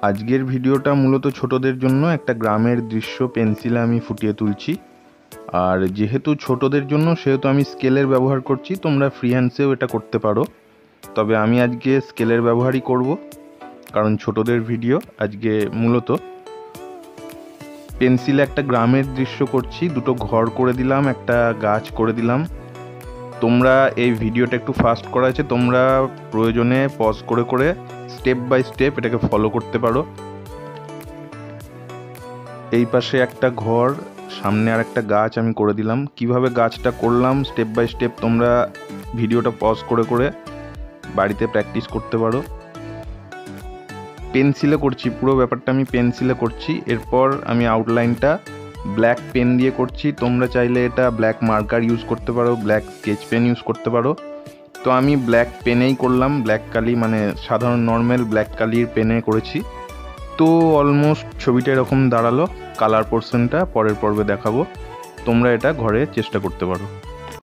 আজকের ভিডিওটা মূলত ছোটদের জন্য একটা গ্রামের দৃশ্য পেন্সিলে আমি ফুটিয়ে তুলছি। আর যেহেতু ছোটদের জন্য সেহেতু আমি স্কেলের ব্যবহার করছি, তোমরা ফ্রি হ্যান্ডসেও এটা করতে পারো। তবে আমি আজকে স্কেলের ব্যবহারই করব, কারণ ছোটদের ভিডিও। আজকে মূলত পেন্সিলে একটা গ্রামের দৃশ্য করছি, দুটো ঘর করে দিলাম, একটা গাছ করে দিলাম। তোমরা এই ভিডিওটা একটু ফাস্ট করা আছে, তোমরা প্রয়োজনে পজ করে করে স্টেপ বাই স্টেপ এটাকে ফলো করতে পারো। এই পাশে একটা ঘর, সামনে আর একটা গাছ আমি করে দিলাম। কিভাবে গাছটা করলাম স্টেপ বাই স্টেপ তোমরা ভিডিওটা পজ করে করে বাড়িতে প্র্যাকটিস করতে পারো। পেন্সিলে করছি, পুরো ব্যাপারটা আমি পেন্সিলে করছি। এরপর আমি আউটলাইনটা ব্ল্যাক পেন দিয়ে করছি। তোমরা চাইলে এটা ব্ল্যাক মার্কার ইউজ করতে পারো, ব্ল্যাক স্কেচ পেন ইউজ করতে পারো। তো আমি ব্ল্যাক পেনেই করলাম, ব্ল্যাক কালি মানে সাধারণ নর্মাল ব্ল্যাক কালির পেনে করেছি। তো অলমোস্ট ছবিটা এরকম দাঁড়ালো। কালার পোর্শনটা পরের পর্বে দেখাবো, তোমরা এটা ঘরে চেষ্টা করতে পারো।